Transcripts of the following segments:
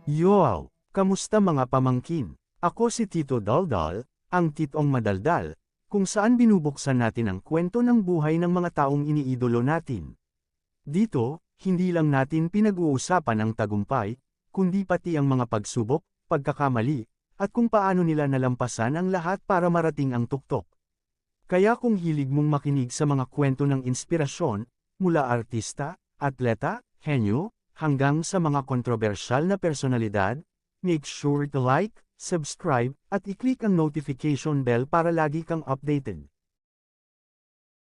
Yoaw! Kamusta mga pamangkin? Ako si Tito Daldal, ang titong madaldal, kung saan binubuksan natin ang kwento ng buhay ng mga taong iniidolo natin. Dito, hindi lang natin pinag-uusapan ang tagumpay, kundi pati ang mga pagsubok, pagkakamali, at kung paano nila nalampasan ang lahat para marating ang tuktok. Kaya kung hilig mong makinig sa mga kwento ng inspirasyon, mula artista, atleta, henyo, hanggang sa mga kontrobersyal na personalidad, make sure to like, subscribe, at i-click ang notification bell para lagi kang updated.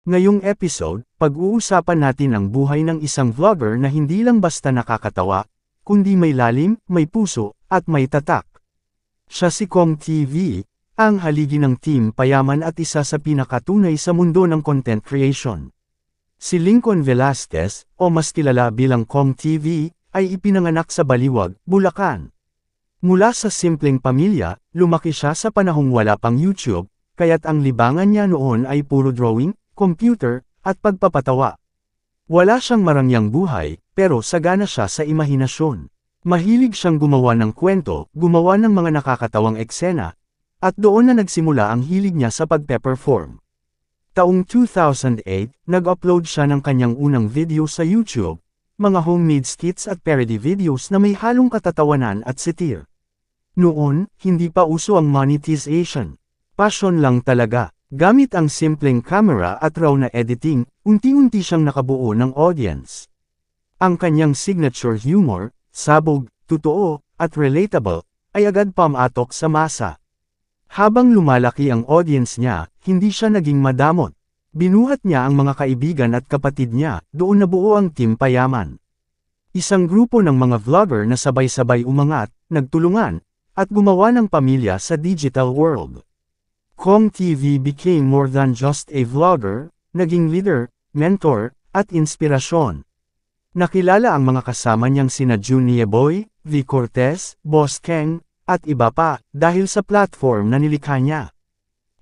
Ngayong episode, pag-uusapan natin ang buhay ng isang vlogger na hindi lang basta nakakatawa, kundi may lalim, may puso, at may tatak. Siya si Kong TV, ang haligi ng Team Payaman at isa sa pinakatunay sa mundo ng content creation. Si Lincoln Velasquez, o mas kilala bilang Kong TV, ay ipinanganak sa Baliwag, Bulacan. Mula sa simpleng pamilya, lumaki siya sa panahong wala pang YouTube, kaya't ang libangan niya noon ay puro drawing, computer, at pagpapatawa. Wala siyang marangyang buhay, pero sagana siya sa imahinasyon. Mahilig siyang gumawa ng kwento, gumawa ng mga nakakatawang eksena, at doon na nagsimula ang hilig niya sa pagpe-perform. Taong 2008, nag-upload siya ng kanyang unang video sa YouTube, mga homemade skits at parody videos na may halong katatawanan at satire. Noon, hindi pa uso ang monetization. Passion lang talaga. Gamit ang simpleng camera at raw na editing, unti-unti siyang nakabuo ng audience. Ang kanyang signature humor, sabog, totoo, at relatable, ay agad pamatok sa masa. Habang lumalaki ang audience niya, hindi siya naging madamot. Binuhat niya ang mga kaibigan at kapatid niya, doon nabuo ang Team Payaman. Isang grupo ng mga vlogger na sabay-sabay umangat, nagtulungan, at gumawa ng pamilya sa digital world. Kong TV became more than just a vlogger, naging leader, mentor, at inspirasyon. Nakilala ang mga kasama niyang sina Jun Nieboy, V. Cortez, Boss Keng, at iba pa, dahil sa platform na nilikha niya.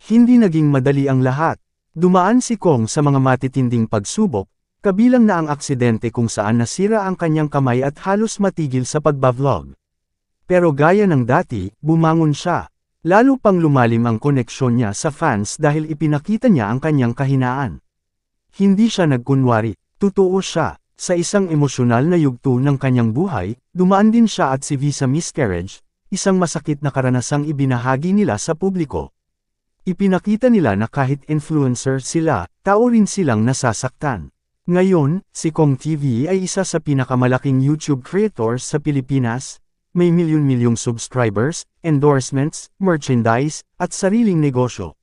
Hindi naging madali ang lahat. Dumaan si Kong sa mga matitinding pagsubok, kabilang na ang aksidente kung saan nasira ang kanyang kamay at halos matigil sa pagba-vlog. Pero gaya ng dati, bumangon siya. Lalo pang lumalim ang koneksyon niya sa fans dahil ipinakita niya ang kanyang kahinaan. Hindi siya nagkunwari, totoo siya. Sa isang emosyonal na yugto ng kanyang buhay, dumaan din siya at si visa miscarriage, isang masakit na karanasang ibinahagi nila sa publiko. Ipinakita nila na kahit influencer sila, tao rin silang nasasaktan. Ngayon, si Kong TV ay isa sa pinakamalaking YouTube creators sa Pilipinas, may milyon-milyong subscribers, endorsements, merchandise, at sariling negosyo.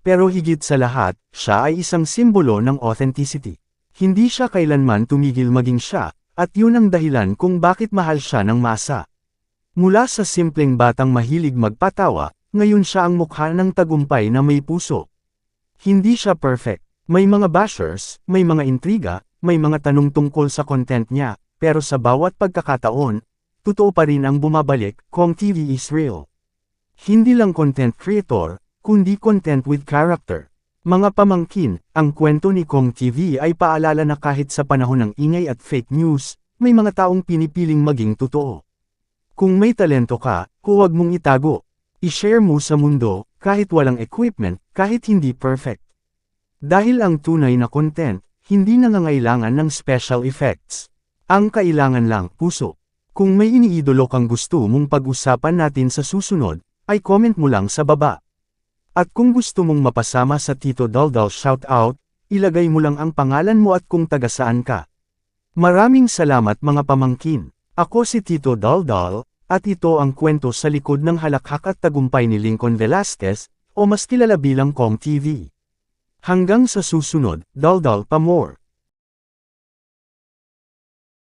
Pero higit sa lahat, siya ay isang simbolo ng authenticity. Hindi siya kailanman tumigil maging siya, at yun ang dahilan kung bakit mahal siya ng masa. Mula sa simpleng batang mahilig magpatawa, ngayon siya ang mukha ng tagumpay na may puso. Hindi siya perfect. May mga bashers, may mga intriga, may mga tanong tungkol sa content niya, pero sa bawat pagkakataon, totoo pa rin ang bumabalik, Kong TV is real. Hindi lang content creator, kundi content with character. Mga pamangkin, ang kwento ni Kong TV ay paalala na kahit sa panahon ng ingay at fake news, may mga taong pinipiling maging totoo. Kung may talento ka, huwag mong itago. I-share mo sa mundo, kahit walang equipment, kahit hindi perfect. Dahil ang tunay na content, hindi nangangailangan ng special effects. Ang kailangan lang, puso. Kung may iniidolo kang gusto mong pag-usapan natin sa susunod, ay comment mo lang sa baba. At kung gusto mong mapasama sa Tito Daldal shoutout, ilagay mo lang ang pangalan mo at kung taga saan ka. Maraming salamat mga pamangkin. Ako si Tito Daldal, at ito ang kwento sa likod ng halakhak at tagumpay ni Lincoln Velasquez, o mas kilala bilang Kong TV. Hanggang sa susunod, Daldal pa more.